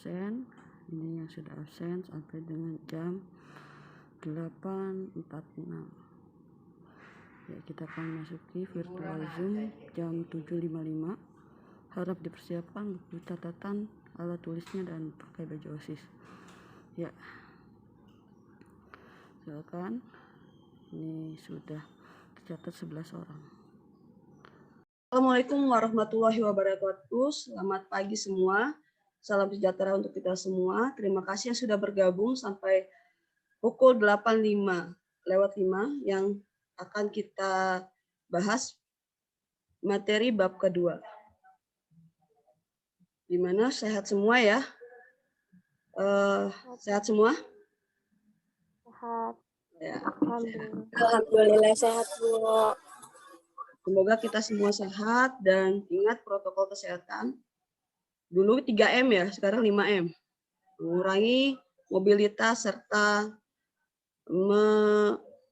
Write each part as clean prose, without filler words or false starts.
absen. Ini yang sudah absen sampai dengan jam 8.46. Ya, kita akan masuki virtual Zoom jam 7.55. Harap dipersiapkan buku catatan, alat tulisnya, dan pakai baju OSIS. Ya, silakan. Ini sudah tercatat 11 orang. Assalamualaikum warahmatullahi wabarakatuh. Selamat pagi semua. Salam sejahtera untuk kita semua. Terima kasih yang sudah bergabung sampai pukul 8.05 yang akan kita bahas materi bab kedua. Gimana, sehat semua ya? Sehat semua? Sehat. Ya, Alhamdulillah sehat, Bu. semoga kita semua sehat dan ingat protokol kesehatan. Dulu 3M ya, sekarang 5M. Mengurangi mobilitas serta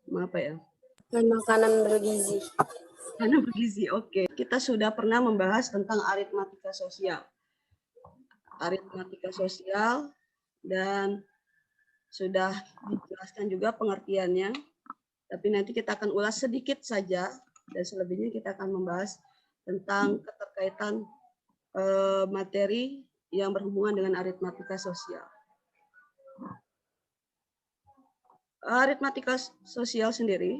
makanan bergizi. Makanan bergizi, oke. Kita sudah pernah membahas tentang aritmatika sosial. Aritmatika sosial dan sudah dijelaskan juga pengertiannya. Tapi nanti kita akan ulas sedikit saja dan selebihnya kita akan membahas tentang keterkaitan materi yang berhubungan dengan aritmatika sosial. Aritmatika sosial sendiri,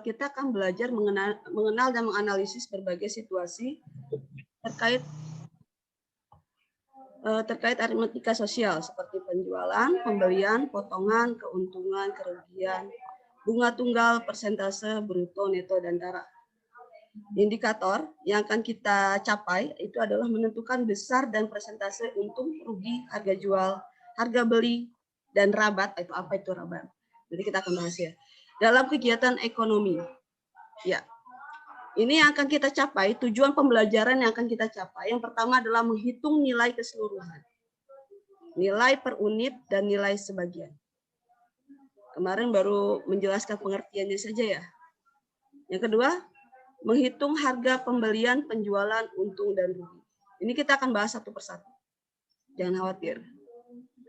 kita akan belajar mengenal dan menganalisis berbagai situasi terkait aritmatika sosial seperti penjualan, pembelian, potongan, keuntungan, kerugian, bunga tunggal, persentase, bruto, neto, dan darah. Indikator yang akan kita capai itu adalah menentukan besar dan persentase untung, rugi, harga jual, harga beli, dan rabat. Itu apa itu rabat? Jadi kita akan bahas ya. Dalam kegiatan ekonomi. Ya. Ini yang akan kita capai, tujuan pembelajaran yang akan kita capai. Yang pertama adalah menghitung nilai keseluruhan. Nilai per unit dan nilai sebagian. Kemarin baru menjelaskan pengertiannya saja ya. Yang kedua, menghitung harga pembelian, penjualan, untung, dan rugi. Ini kita akan bahas satu persatu. Jangan khawatir.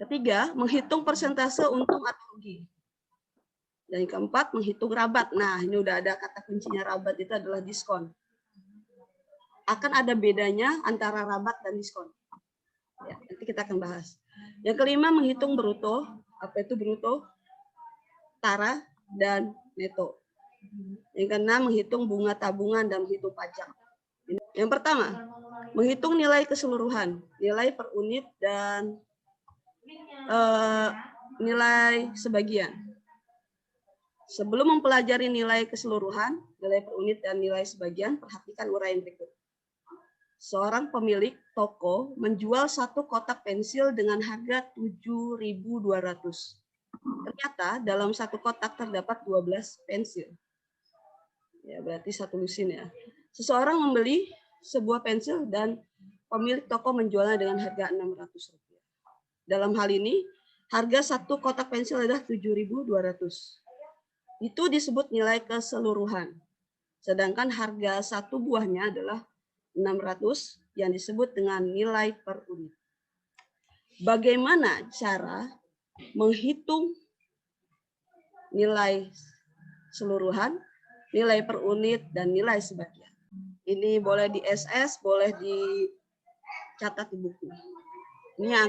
Ketiga, menghitung persentase untung atau rugi. Dan yang keempat, menghitung rabat. Nah, ini udah ada kata kuncinya, rabat itu adalah diskon. Akan ada bedanya antara rabat dan diskon. Ya, nanti kita akan bahas. Yang kelima, menghitung bruto. Apa itu bruto? Tara dan neto. Yang keenam, menghitung bunga tabungan dan menghitung pajak. Yang pertama, menghitung nilai keseluruhan, nilai per unit dan nilai sebagian. Sebelum mempelajari nilai keseluruhan, nilai per unit dan nilai sebagian, perhatikan uraian berikut. Seorang pemilik toko menjual satu kotak pensil dengan harga 7.200. Ternyata dalam satu kotak terdapat 12 pensil. Ya, berarti satu lusin ya. Seseorang membeli sebuah pensil dan pemilik toko menjualnya dengan harga Rp600. Dalam hal ini, harga satu kotak pensil adalah 7.200. Itu disebut nilai keseluruhan. Sedangkan harga satu buahnya adalah 600 yang disebut dengan nilai per unit. Bagaimana cara menghitung nilai keseluruhan, nilai per unit, dan nilai sebagian? Ini boleh di SS, boleh dicatat di buku. Ini yang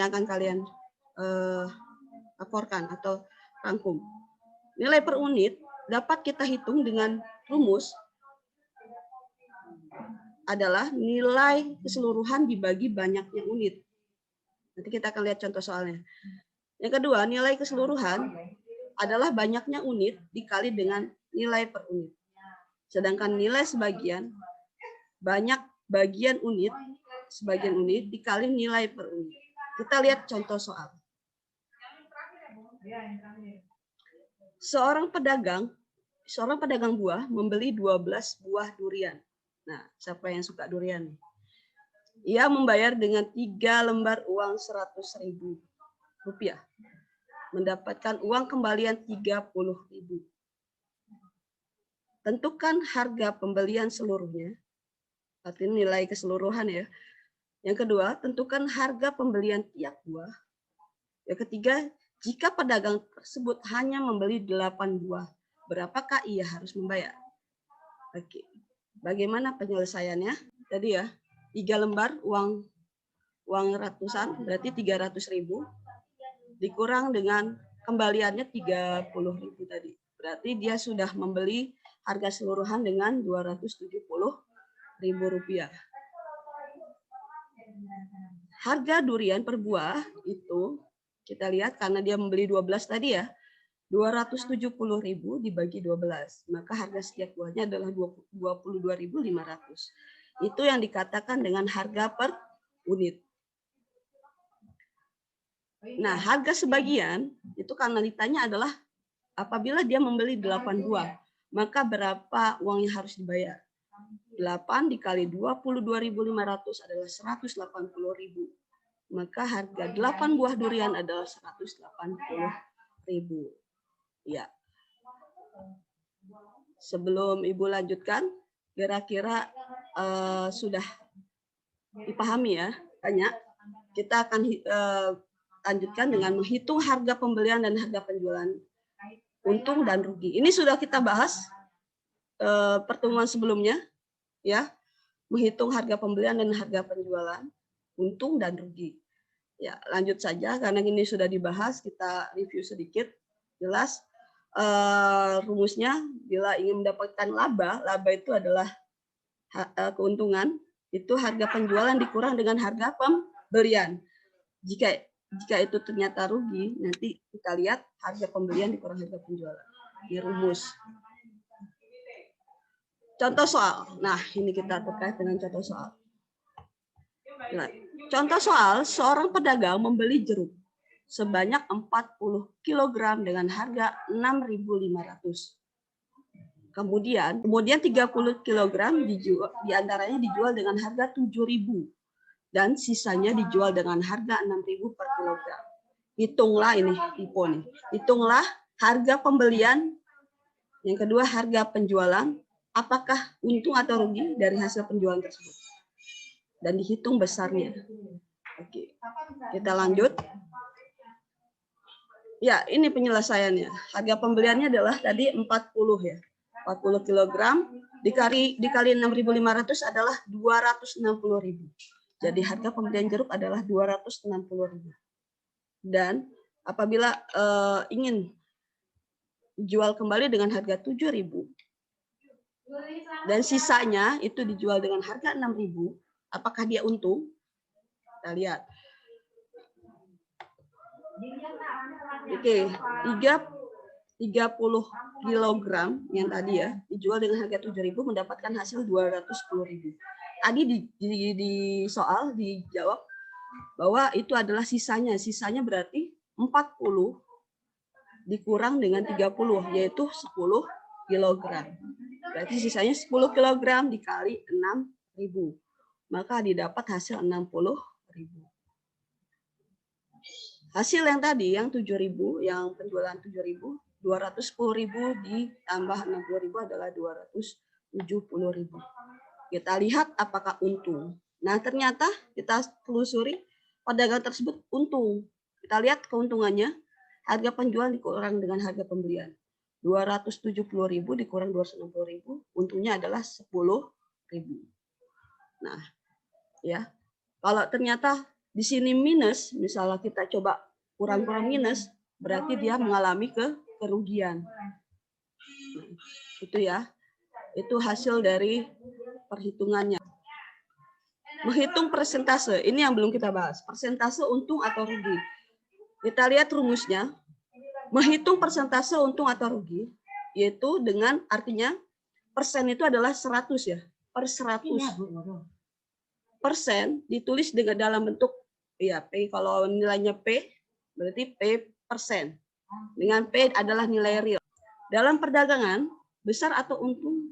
akan kalian laporkan atau rangkum. Nilai per unit dapat kita hitung dengan rumus adalah nilai keseluruhan dibagi banyaknya unit. Nanti kita akan lihat contoh soalnya. Yang kedua, nilai keseluruhan adalah banyaknya unit dikali dengan nilai per unit. Sedangkan nilai sebagian, banyak bagian unit, sebagian unit dikali nilai per unit. Kita lihat contoh soal. Seorang pedagang buah membeli 12 buah durian. Nah, siapa yang suka durian? Ia membayar dengan 3 lembar uang Rp100.000. Mendapatkan uang kembalian Rp30.000. Tentukan harga pembelian seluruhnya. Artinya nilai keseluruhan ya. Yang kedua, tentukan harga pembelian tiap buah. Yang ketiga, jika pedagang tersebut hanya membeli 8 buah, berapakah ia harus membayar? Oke. Bagaimana penyelesaiannya? Tadi ya, 3 lembar uang ratusan, berarti 300.000, dikurang dengan kembaliannya 30.000 tadi. Berarti dia sudah membeli harga seluruhan dengan 270.000 rupiah. Harga durian per buah itu kita lihat karena dia membeli 12 tadi ya, 270.000 dibagi 12, maka harga setiap buahnya adalah 22.500. Itu yang dikatakan dengan harga per unit. Nah, harga sebagian itu karena ditanya adalah apabila dia membeli 8 buah, maka berapa uang yang harus dibayar? 8 dikali 22.500 adalah 180.000. Maka harga 8 buah durian adalah 180.000. Ya. Sebelum Ibu lanjutkan, kira-kira sudah dipahami ya? Tanya. Kita akan lanjutkan dengan menghitung harga pembelian dan harga penjualan, untung dan rugi. Ini sudah kita bahas pertemuan sebelumnya, ya, menghitung harga pembelian dan harga penjualan, untung dan rugi. Ya, lanjut saja karena ini sudah dibahas, kita review sedikit. Jelas rumusnya, bila ingin mendapatkan laba itu adalah keuntungan, itu harga penjualan dikurang dengan harga pembelian. Jika itu ternyata rugi, nanti kita lihat harga pembelian dikurang harga penjualan. Di rumus. Contoh soal. Nah, ini kita terkait dengan contoh soal. Nah, contoh soal, seorang pedagang membeli jeruk sebanyak 40 kg dengan harga 6.500. Kemudian 30 kg diantaranya dijual dengan harga 7.000 dan sisanya dijual dengan harga 6.000 per kilogram. Hitunglah ini, tipe nih. Hitunglah harga pembelian, yang kedua harga penjualan, apakah untung atau rugi dari hasil penjualan tersebut. Dan dihitung besarnya. Oke, kita lanjut. Ya, ini penyelesaiannya. Harga pembeliannya adalah tadi 40 ya. 40 kg dikali 6.500 adalah 260.000. Jadi harga pembelian jeruk adalah 260.000. Dan apabila ingin jual kembali dengan harga 7.000 dan sisanya itu dijual dengan harga 6.000, apakah dia untung? Kita lihat. Oke, 30 kg yang tadi ya dijual dengan harga 7.000 mendapatkan hasil 210.000. Tadi di soal dijawab bahwa itu adalah sisanya. Sisanya berarti 40 dikurang dengan 30 yaitu 10 kg. Berarti sisanya 10 kg dikali 6.000. Maka didapat hasil 60.000. Hasil yang tadi yang 7.000, yang penjualan 7.000, 210.000 ditambah 60.000 adalah 270.000. Kita lihat apakah untung. Nah, ternyata kita telusuri pedagang tersebut untung. Kita lihat keuntungannya, harga penjual dikurang dengan harga pembelian. 270.000 dikurang 260.000, untungnya adalah 10.000. Nah, ya. Kalau ternyata di sini minus, misalnya kita coba kurang-kurang minus, berarti dia mengalami kerugian. Nah, itu ya. Itu hasil dari perhitungannya. Menghitung persentase, ini yang belum kita bahas. Persentase untung atau rugi. Kita lihat rumusnya. Menghitung persentase untung atau rugi, yaitu dengan artinya persen itu adalah 100 ya. Per 100 persen ditulis dengan dalam bentuk ya P. Kalau nilainya P, berarti P persen. Dengan P adalah nilai real. Dalam perdagangan, besar atau untung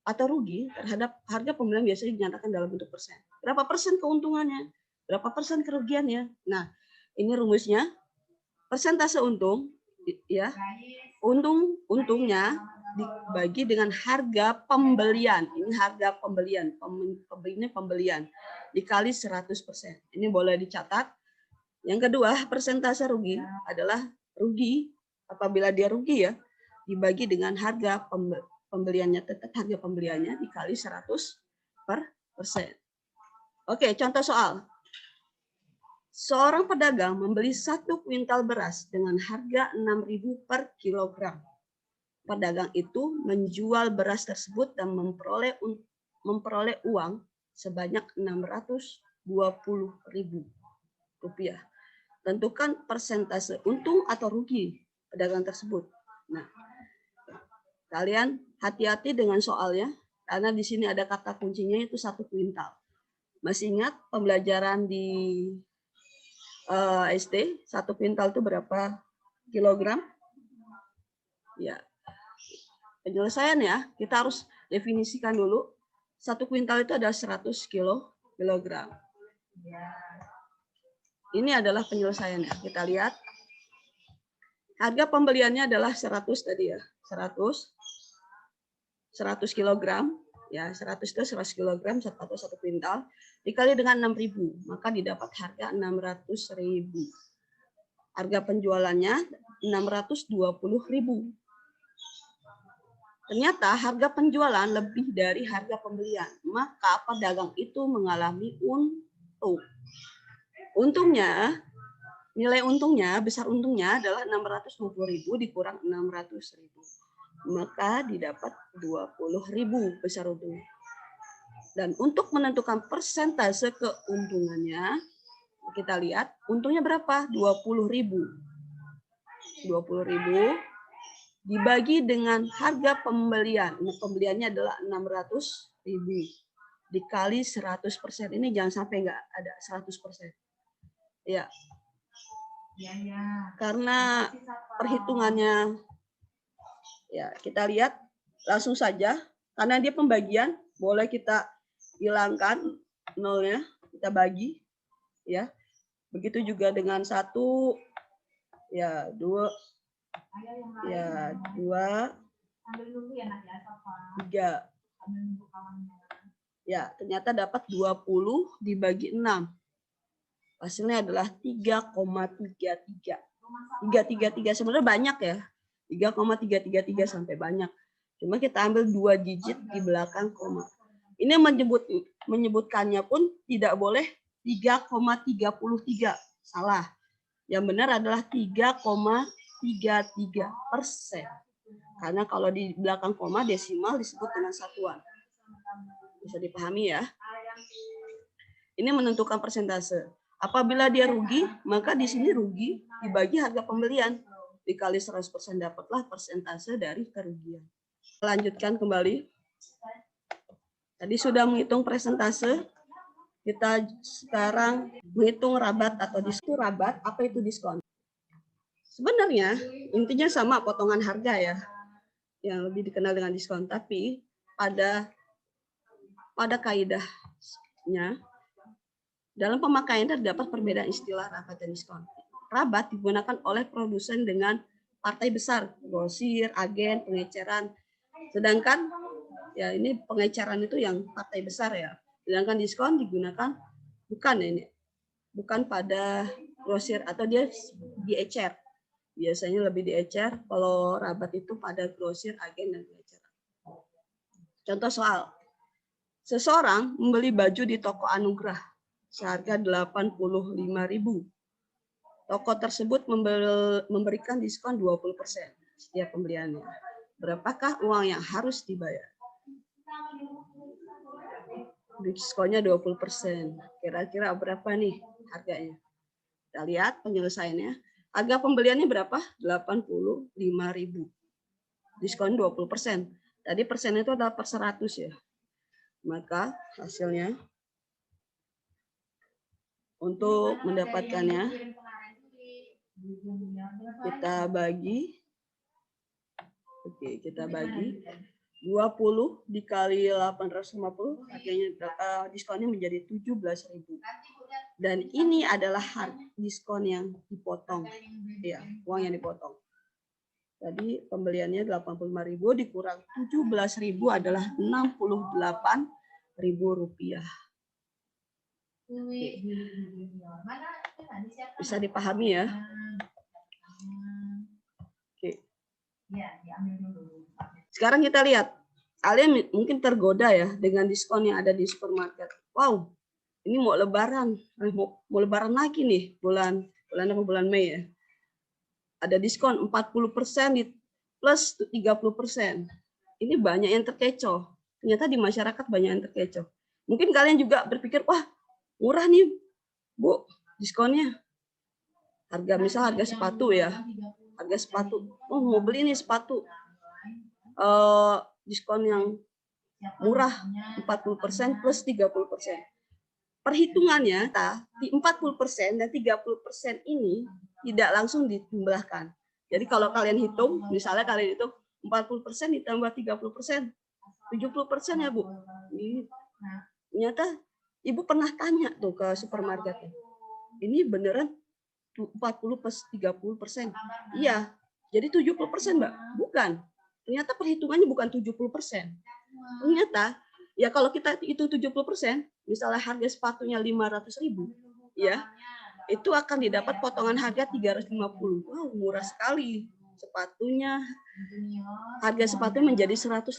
atau rugi terhadap harga pembelian biasanya dinyatakan dalam bentuk persen. Berapa persen keuntungannya? Berapa persen kerugiannya? Nah, ini rumusnya. Persentase untung, ya, untungnya dibagi dengan harga pembelian. Ini harga pembelian, ini pembelian dikali 100%. Ini boleh dicatat. Yang kedua, persentase rugi adalah rugi apabila dia rugi ya, dibagi dengan harga pembeliannya, tetap harga pembeliannya dikali 100%. Oke, contoh soal. Seorang pedagang membeli 1 kuintal beras dengan harga 6.000 per kilogram. Pedagang itu menjual beras tersebut dan memperoleh uang sebanyak 620.000 rupiah. Tentukan persentase untung atau rugi pedagang tersebut. Nah, kalian hati-hati dengan soalnya karena di sini ada kata kuncinya itu 1 kuintal. Masih ingat pembelajaran di SD, 1 kuintal itu berapa kilogram? Ya, penyelesaian ya, kita harus definisikan dulu. 1 kuintal itu adalah 100 kilogram. Ini adalah penyelesaiannya. Kita lihat. Harga pembeliannya adalah 100 tadi ya. 100 kilogram. Ya, 100 itu 100 kilogram atau 1 kuintal. Dikali dengan 6.000, maka didapat harga 600.000. Harga penjualannya 620.000. Ternyata harga penjualan lebih dari harga pembelian, maka pedagang itu mengalami untung. Untungnya, nilai untungnya, besar untungnya adalah 620.000 dikurang 600.000. Maka didapat 20.000 besar untungnya. Dan untuk menentukan persentase keuntungannya, kita lihat untungnya berapa? 20.000. 20.000 dibagi dengan harga pembelian. Nah, pembeliannya adalah 600.000 dikali 100%. Ini jangan sampai nggak ada 100%. Ya. Karena perhitungannya ya kita lihat langsung saja karena dia pembagian, boleh kita hilangkan nolnya, kita bagi ya. Begitu juga dengan 1 ya 2 ya 2 3 ya, ternyata dapat 20 dibagi 6. Hasilnya adalah 3,33. 333 sebenarnya banyak ya. 3,333 sampai banyak. Cuma kita ambil 2 digit di belakang koma. Ini menyebutkannya pun tidak boleh 3,33. Salah. Yang benar adalah 3,33%. Karena kalau di belakang koma desimal disebut dengan satuan. Bisa dipahami ya. Ini menentukan persentase. Apabila dia rugi, maka di sini rugi dibagi harga pembelian. Dikali 100% dapatlah persentase dari kerugian. Lanjutkan kembali. Tadi sudah menghitung persentase. Kita sekarang menghitung rabat atau diskon. Rabat, apa itu diskon? Sebenarnya intinya sama potongan harga ya. Yang lebih dikenal dengan diskon. Tapi pada kaidahnya, dalam pemakaian terdapat perbedaan istilah rabat dan diskon. Rabat digunakan oleh produsen dengan partai besar, grosir, agen, pengeceran. Sedangkan ya ini pengeceran itu yang partai besar ya. Sedangkan diskon digunakan bukan pada grosir atau dia diecer. Biasanya lebih diecer. Kalau rabat itu pada grosir, agen dan pengeceran. Contoh soal. Seseorang membeli baju di toko Anugrah seharga 85.000. Toko tersebut memberikan diskon 20% setiap pembeliannya. Berapakah uang yang harus dibayar? Diskonnya 20%. Kira-kira berapa nih harganya? Kita lihat penyelesaiannya. Harga pembeliannya berapa? 85.000. Diskon 20%. Tadi persen itu adalah per 100 ya. Maka hasilnya untuk mendapatkannya kita bagi. Oke, kita bagi 20 dikali 850, harganya diskonnya menjadi 17.000. Dan ini adalah diskon yang dipotong. Ya, uang yang dipotong. Tadi pembeliannya 85.000 dikurang 17.000 adalah 68.000 rupiah. Bisa dipahami ya? Oke. Sekarang kita lihat. Kalian mungkin tergoda ya dengan diskon yang ada di supermarket. Wow, ini mau lebaran. Mau lebaran lagi nih bulan Mei ya. Ada diskon 40% plus 30%. Ini banyak yang terkecoh. Ternyata di masyarakat banyak yang terkecoh. Mungkin kalian juga berpikir, wah murah nih Bu diskonnya. Harga sepatu ya. Harga sepatu. Oh mau beli nih sepatu. Diskon yang murah 40% plus 30%. Perhitungannya di 40% dan 30% ini tidak langsung ditambahkan. Jadi kalau kalian hitung, misalnya kalian hitung 40% ditambah 30%, 70% ya Bu. Ternyata Ibu pernah tanya tuh ke supermarket. Ini beneran 40 plus 30%? Iya. Jadi 70% Mbak? Bukan. Ternyata perhitungannya bukan 70%. Ternyata ya kalau kita itu 70%, misalnya harga sepatunya 500.000, ya itu akan didapat potongan harga 350. Wow, murah sekali. Sepatunya, harga sepatu menjadi 150.000.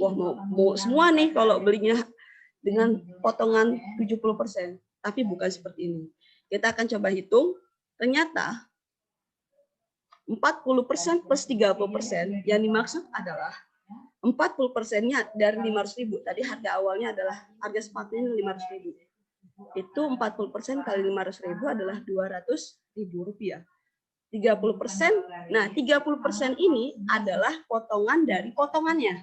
Wah, mau semua nih kalau belinya dengan potongan 70%. Tapi bukan seperti ini. Kita akan coba hitung. Ternyata 40% plus 30% yang dimaksud adalah 40%-nya dari 500.000. Tadi harga awalnya adalah harga sepatunya 500.000. Itu 40% kali 500.000 adalah 200.000 rupiah. 30%. Nah, 30% ini adalah potongan dari potongannya.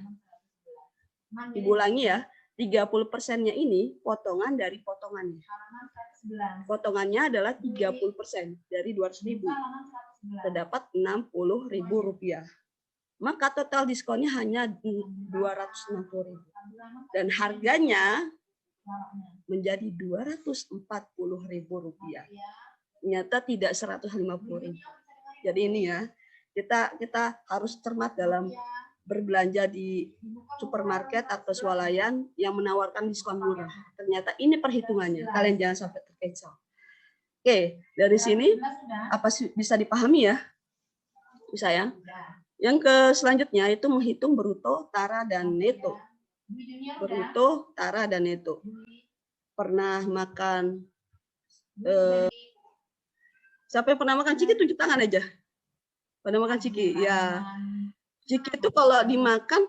Ibu ulangi ya. 30%-nya ini potongan dari potongannya. Potongannya adalah 30% dari 200.000. Terdapat 60.000 rupiah. Maka total diskonnya hanya 260.000. Dan harganya menjadi 240.000 rupiah. Ternyata tidak 150.000. Jadi ini ya, kita harus cermat dalam berbelanja di supermarket atau swalayan yang menawarkan diskon murah. Ternyata ini perhitungannya. Kalian jangan sampai terkecoh. Oke, dari sini apa bisa dipahami ya? Bisa ya? Yang selanjutnya itu menghitung bruto, tara, dan neto. Bruto, tara, dan neto. Pernah makan siapa yang pernah makan ciki tunjuk tangan aja. Pernah makan ciki? Ya. Ciki itu kalau dimakan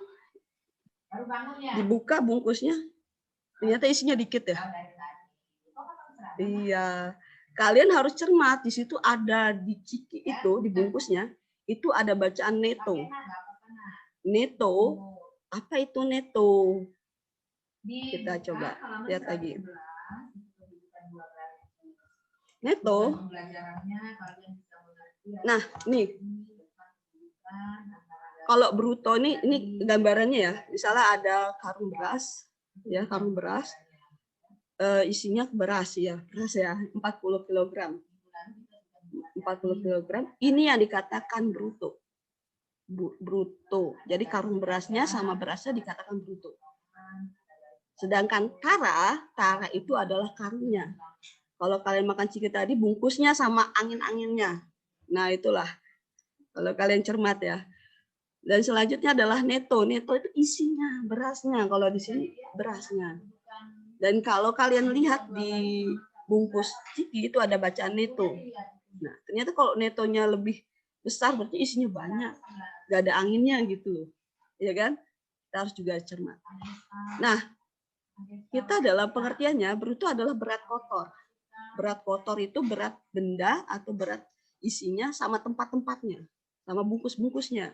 dibuka bungkusnya ternyata isinya dikit ya. Iya. Kalian harus cermat, di situ ada di ciki itu di bungkusnya itu ada bacaan neto. Neto, apa itu neto? Kita coba lihat lagi. Neto. Nah, nih. Kalau bruto ini gambarannya ya. Misalnya ada karung beras, ya, karung beras. Isinya beras ya, 40 kg. 40 kg. Ini yang dikatakan bruto. Bruto. Jadi karung berasnya sama berasnya dikatakan bruto. Sedangkan tara itu adalah karungnya. Kalau kalian makan ciki tadi bungkusnya sama angin-anginnya. Nah, itulah. Kalau kalian cermat ya. Dan selanjutnya adalah neto. Neto itu isinya, berasnya. Kalau di sini berasnya. Dan kalau kalian lihat di bungkus ciki itu ada bacaan neto. Nah, ternyata kalau netonya lebih besar berarti isinya banyak. Gak ada anginnya gitu. Ya kan? Kita harus juga cermat. Nah, kita dalam pengertiannya bruto adalah berat kotor. Berat kotor itu berat benda atau berat isinya sama tempat-tempatnya, sama bungkus-bungkusnya,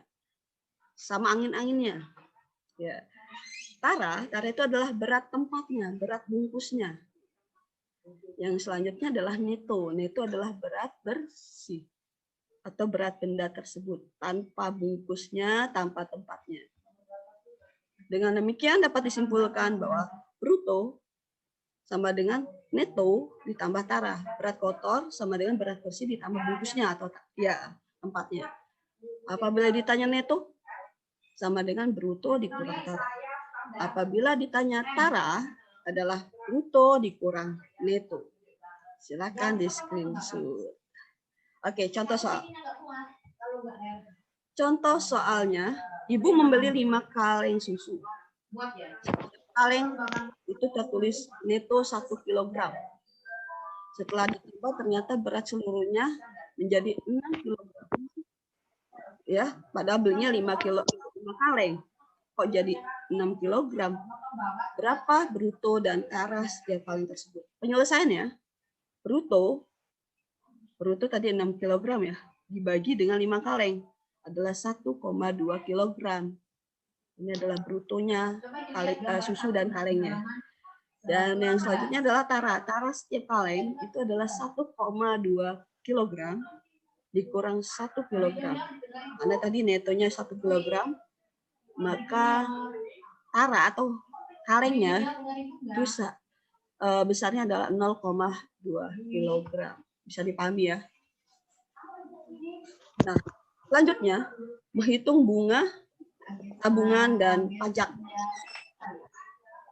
sama angin-anginnya. Ya. Tara itu adalah berat tempatnya, berat bungkusnya. Yang selanjutnya adalah neto. Neto adalah berat bersih atau berat benda tersebut tanpa bungkusnya, tanpa tempatnya. Dengan demikian dapat disimpulkan bahwa bruto sama dengan neto ditambah tara. Berat kotor sama dengan berat bersih ditambah bungkusnya atau ya tempatnya. Apabila ditanya neto, sama dengan bruto dikurang tara. Apabila ditanya tara, adalah bruto dikurang neto. Silakan di screenshot. Oke, contoh soal. Contoh soalnya, ibu membeli 5 kaleng susu. Kaleng itu tertulis neto 1 kg. Setelah ditimbang ternyata berat seluruhnya menjadi 6 kg. Ya, padahal belinya 5 kaleng. Kok jadi 6 kg? Berapa bruto dan tara setiap kaleng tersebut? Penyelesaiannya, bruto tadi 6 kg ya, dibagi dengan 5 kaleng adalah 1,2 kg. Ini adalah brutonya susu dan kalengnya. Dan yang selanjutnya adalah tara. Tara setiap kaleng itu adalah 1,2 kg dikurang 1 kg. Karena tadi netonya 1 kg, maka tara atau kalengnya itu besarnya adalah 0,2 kg. Bisa dipahami ya. Nah, selanjutnya menghitung bunga, tabungan, dan pajak.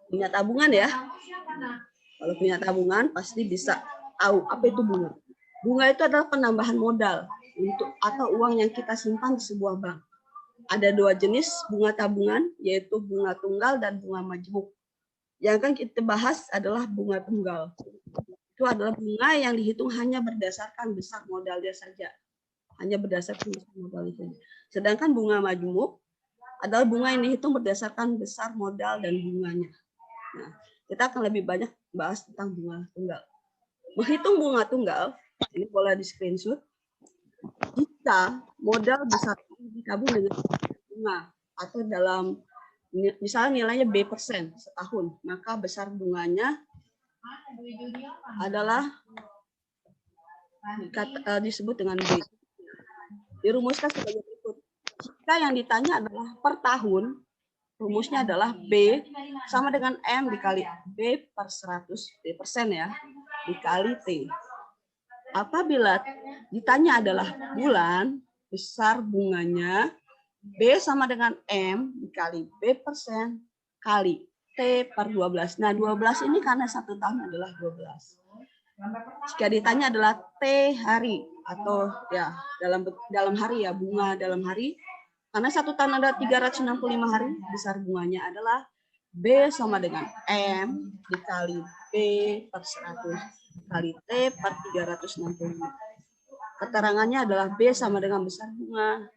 Punya tabungan ya. Kalau punya tabungan pasti bisa tahu apa itu bunga. Bunga itu adalah penambahan modal untuk atau uang yang kita simpan di sebuah bank. Ada 2 jenis bunga tabungan, yaitu bunga tunggal dan bunga majmuk. Yang akan kita bahas adalah bunga tunggal. Itu adalah bunga yang dihitung hanya berdasarkan besar modalnya saja. Hanya berdasarkan besar modalnya saja. Sedangkan bunga majmuk adalah bunga yang dihitung berdasarkan besar modal dan bunganya. Nah, kita akan lebih banyak bahas tentang bunga tunggal. Menghitung bunga tunggal, ini boleh di screenshot. Jika modal besar ditabung dengan bunga atau dalam misalnya nilainya B% setahun, maka besar bunganya adalah disebut dengan B. Dirumuskan sebagai berikut. Jika yang ditanya adalah per tahun, rumusnya adalah B sama dengan M dikali B per 100 B% ya, dikali T. Apabila ditanya adalah bulan, besar bunganya B sama dengan M dikali B% kali T per 12. Nah, 12 ini karena 1 tahun adalah 12. Jika ditanya adalah T hari atau ya dalam hari ya, bunga dalam hari, karena 1 tahun ada 365 hari, besar bunganya adalah B sama dengan M dikali B per 100 kali T per 365. Keterangannya adalah B sama dengan besar bunga.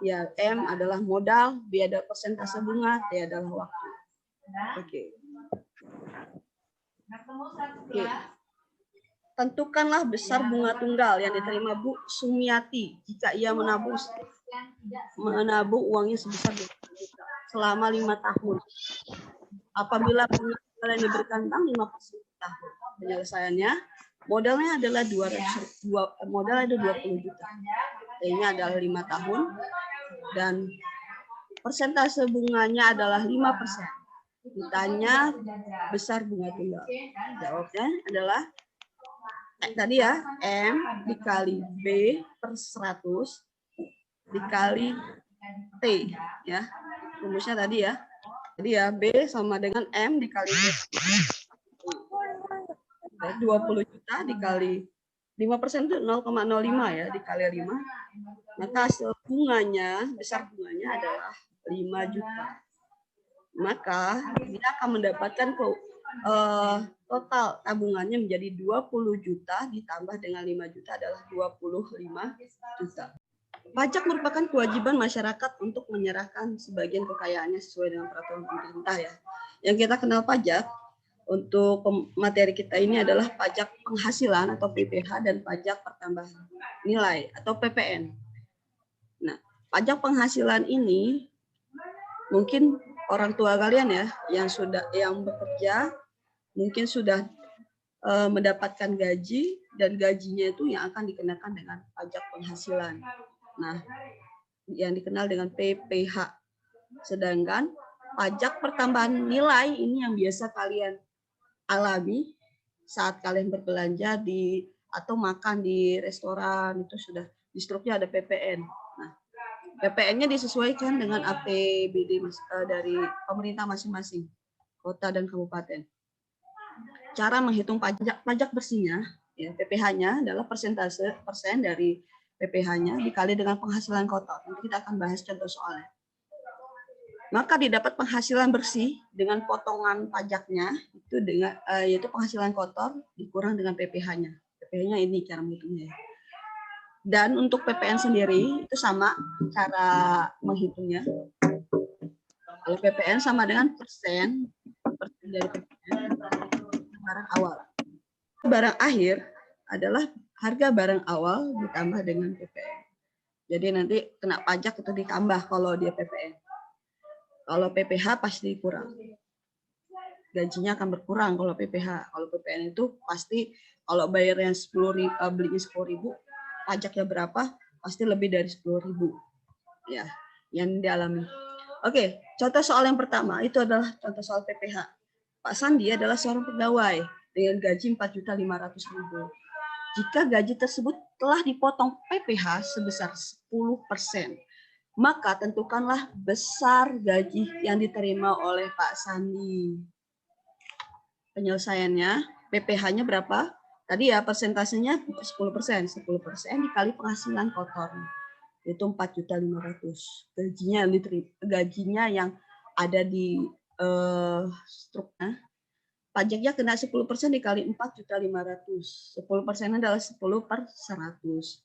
Ya, M adalah modal, B adalah persentase bunga, T adalah waktu. Oke. Tentukanlah besar bunga tunggal yang diterima Bu Sumiati jika ia menabung uangnya sebesar 20 juta selama 5 tahun. Apabila bunga tunggal yang diberikan bank 5% per tahun. Penyelesaiannya, modalnya adalah 20 juta. T-nya adalah 5 tahun dan persentase bunganya adalah 5%. Ditanya besar bunga tunggal. Jawabnya adalah tadi ya, M dikali B per 100 dikali T ya. Rumusnya tadi ya. Jadi ya B sama dengan M dikali B. 20 juta dikali 5% itu 0,05 ya, dikali 5. Maka hasil bunganya, besar bunganya adalah 5 juta. Maka dia akan mendapatkan total tabungannya menjadi 20 juta ditambah dengan 5 juta adalah 25 juta. Pajak merupakan kewajiban masyarakat untuk menyerahkan sebagian kekayaannya sesuai dengan peraturan pemerintah ya. Yang kita kenal pajak untuk materi kita ini adalah pajak penghasilan atau PPH dan pajak pertambahan nilai atau PPN. Nah, pajak penghasilan ini mungkin orang tua kalian ya yang bekerja mungkin sudah mendapatkan gaji dan gajinya itu yang akan dikenakan dengan pajak penghasilan. Nah, yang dikenal dengan PPH. Sedangkan pajak pertambahan nilai ini yang biasa kalian alami saat kalian berbelanja di atau makan di restoran itu sudah di struknya ada PPN. Nah, PPN-nya disesuaikan dengan APBD dari pemerintah masing-masing, kota dan kabupaten. Cara menghitung pajak bersihnya, ya, PPh-nya adalah persentase persen dari PPh-nya dikali dengan penghasilan kotor. Nanti kita akan bahas contoh soalnya. Maka didapat penghasilan bersih dengan potongan pajaknya itu dengan yaitu penghasilan kotor dikurang dengan PPh-nya. PPh-nya ini cara menghitungnya. Dan untuk PPN sendiri itu sama cara menghitungnya. Kalau PPN sama dengan persen dari PPN barang awal. Barang akhir adalah harga barang awal ditambah dengan PPN. Jadi nanti kena pajak itu ditambah kalau dia PPN. Kalau PPh pasti kurang. Gajinya akan berkurang kalau PPh. Kalau PPN itu pasti kalau bayarnya 10.000, belinya 10.000, pajaknya berapa? Pasti lebih dari 10.000. Ya, yang dialami. Oke, contoh soal yang pertama itu adalah contoh soal PPh. Pak Sandi adalah seorang pegawai dengan gaji 4.500.000. Jika gaji tersebut telah dipotong PPh sebesar 10%, maka tentukanlah besar gaji yang diterima oleh Pak Sandi. Penyelesaiannya, PPh-nya berapa? Tadi ya persentasenya 10%. 10% dikali penghasilan kotor. Itu 4.500.000. Gajinya yang ada di struknya. Pajaknya kena 10% dikali 4.500.000. 10% adalah 10/100.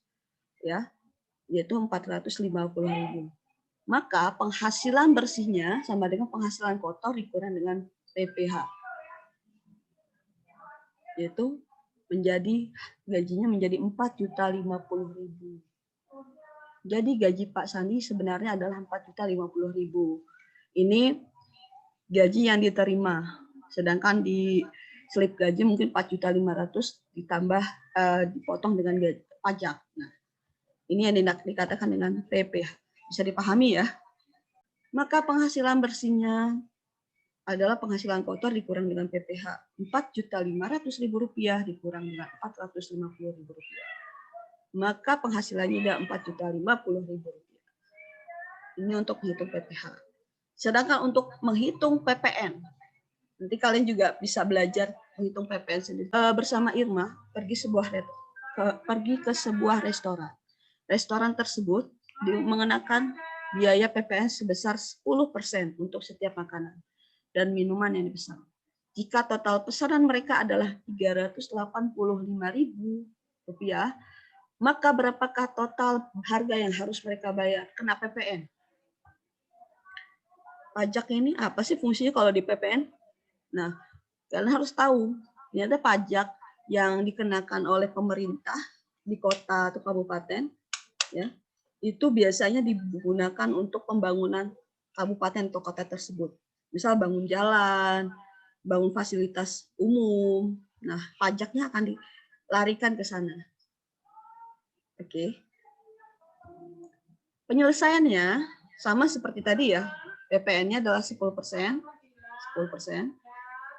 Ya, yaitu 450.000. Maka penghasilan bersihnya sama dengan penghasilan kotor dikurang dengan PPh. Yaitu gajinya menjadi 4.050.000. Jadi gaji Pak Sandi sebenarnya adalah 4.050.000. Ini gaji yang diterima. Sedangkan di slip gaji mungkin 4.500.000 ditambah dipotong dengan pajak. Nah, ini yang dikatakan dengan PPh. Bisa dipahami ya. Maka penghasilan bersihnya adalah penghasilan kotor dikurang dengan PPh. 4.500.000 rupiah dikurang dengan 450.000 rupiah. Maka penghasilannya adalah 4.050.000 rupiah. Ini untuk menghitung PPh. Sedangkan untuk menghitung PPN, nanti kalian juga bisa belajar menghitung PPN sendiri. Bersama Irma pergi ke sebuah restoran. Restoran tersebut mengenakan biaya PPN sebesar 10% untuk setiap makanan dan minuman yang dipesan. Jika total pesanan mereka adalah 385.000 rupiah, maka berapakah total harga yang harus mereka bayar kena PPN? Pajak ini apa sih fungsinya kalau di PPN? Nah, kalian harus tahu, ini ada pajak yang dikenakan oleh pemerintah di kota atau kabupaten, ya, itu biasanya digunakan untuk pembangunan kabupaten atau kota tersebut. Misal bangun jalan, bangun fasilitas umum. Nah, pajaknya akan dilarikan ke sana. Oke. Penyelesaiannya sama seperti tadi ya. PPN-nya adalah 10%, 10%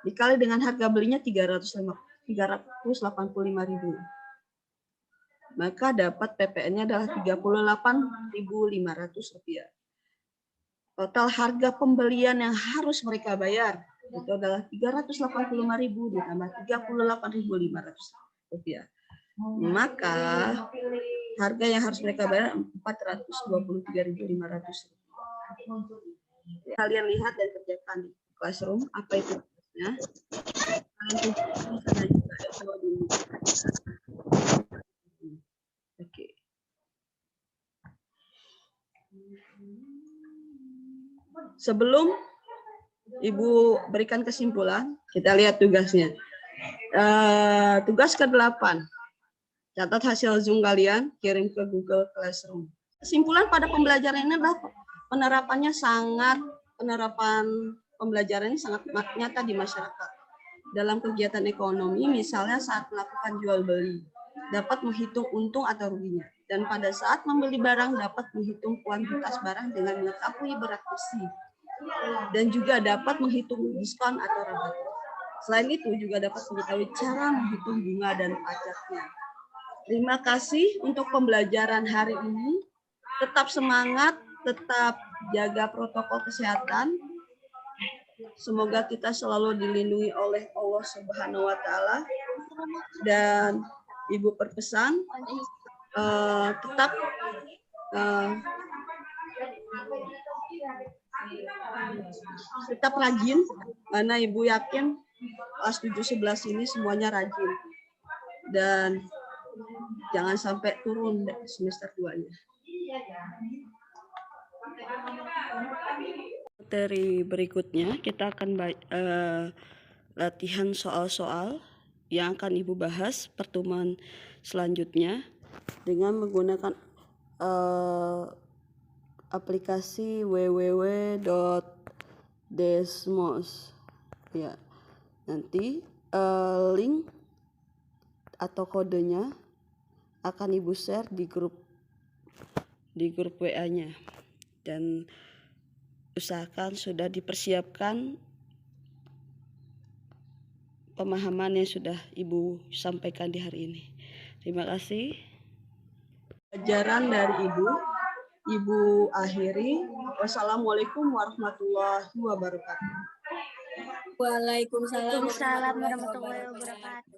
dikali dengan harga belinya 385.000. Maka dapat PPN-nya adalah 38.500 rupiah. Total harga pembelian yang harus mereka bayar itu adalah 385.000 ditambah 38.500 rupiah. Maka harga yang harus mereka bayar 423.500 rupiah. Kalian lihat dan kerjakan di classroom apa itu tugasnya. Kalian bisa juga dulu. Oke. Sebelum Ibu berikan kesimpulan, kita lihat tugasnya. Tugas ke-8. Catat hasil Zoom kalian, kirim ke Google Classroom. Kesimpulan pada pembelajaran ini adalah penerapan pembelajarannya sangat nyata di masyarakat. Dalam kegiatan ekonomi, misalnya saat melakukan jual beli, dapat menghitung untung atau ruginya. Dan pada saat membeli barang, dapat menghitung kuantitas barang dengan mengetahui berat besi. Dan juga dapat menghitung diskon atau rabat. Selain itu, juga dapat mengetahui cara menghitung bunga dan pajaknya. Terima kasih untuk pembelajaran hari ini. Tetap semangat, tetap jaga protokol kesehatan. Semoga kita selalu dilindungi oleh Allah Subhanahu wa Ta'ala. Dan Ibu berpesan tetap rajin, karena Ibu yakin kelas 7-11 ini semuanya rajin. Dan jangan sampai turun semester 2-nya. Materi berikutnya kita akan latihan soal-soal yang akan Ibu bahas pertemuan selanjutnya dengan menggunakan aplikasi www.desmos. Ya, nanti link atau kodenya akan Ibu share di grup WA-nya, dan usahakan sudah dipersiapkan pemahaman yang sudah Ibu sampaikan di hari ini. Terima kasih. Pelajaran dari Ibu akhiri. Wassalamualaikum warahmatullahi wabarakatuh. Waalaikumsalam Waalaikumsalam warahmatullahi wabarakatuh.